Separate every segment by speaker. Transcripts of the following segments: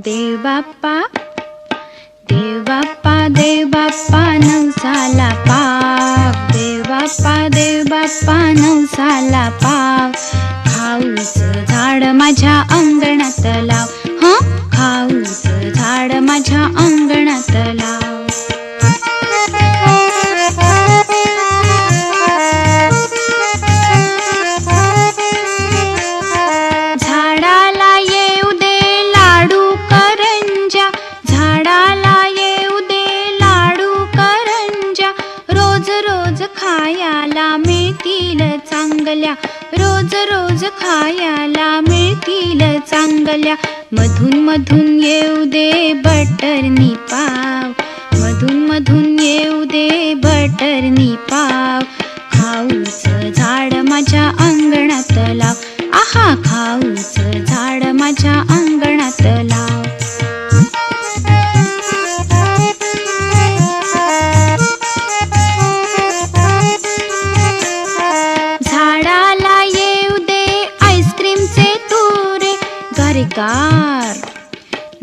Speaker 1: देव बाप्पा देव बाप्पा देव बाप्पा नवसाला पाव देव बाप्पा नवसाला पाव खाऊचं झाड माझ्या अंगणात लाव खाऊचं झाड माझ्या अंगणात लाव झाडाला येऊ दे लाडू करंज्या झाडाला येऊ दे लाडू करंज्या रोज रोज खायला मिळतील चांगल्या रोज रोज खायला मिळतील चांगल्या मधून मधून येऊ दे बटरनी पाव मधून मधून येऊ दे बटरनी पाव खाऊचं झाड माझ्या अंगणात लाव आहा खाऊचं झाड माझ्या अंगणात लाव झाडाला येऊ दे आईस्क्रीमचे तुरे गारगार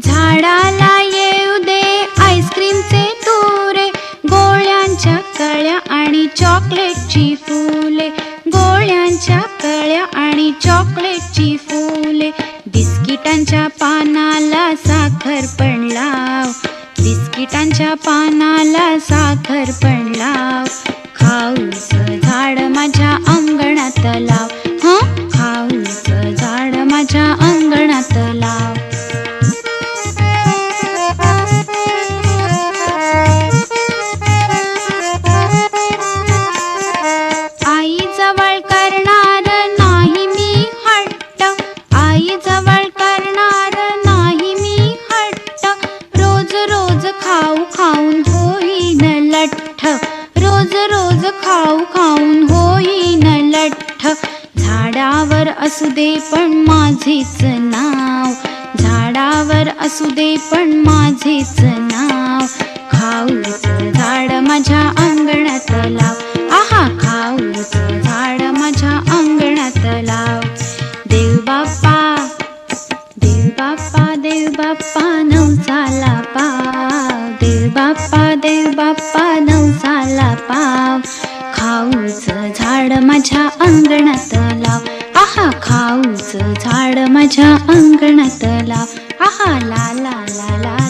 Speaker 1: झाडाला येऊ दे आईस्क्रीमचे तुरे गोळ्यांच्या कळ्या आणि चॉकलेटची फुले गोळ्यांच्या कळ्या आणि चॉकलेटची फुले बिस्किटांच्या पानाला साखर पण लाव बिस्किटांच्या पानाला साखर पण लाव खाऊचं झाड माझ्या अंगणात लाव खाऊचं झाड माझ्या अंगणात लाव आई जवळ करणार नाही मी हट्ट आई जवळ करणार नाही मी हट्ट रोज रोज खाऊ खाऊन होईन लठ्ठ रोज रोज खाऊ खाऊन होईन लठ्ठ झाडावर असू दे पण माझेच नाव झाडावर असू दे पण माझेच नाव खाऊचं झाड माझ्या अंगणात लाव आहा खाऊचं झाड माझ्या अंगणात लाव देव बाप्पा देव बाप्पा देव बाप्पा नवसाला पाव देव बाप्पा नवसाला पाव खाऊचं झाड माझ्या अंगणात लाव आहा खाऊचं झाड माझ्या अंगणात लाव आहा ला ला ला ला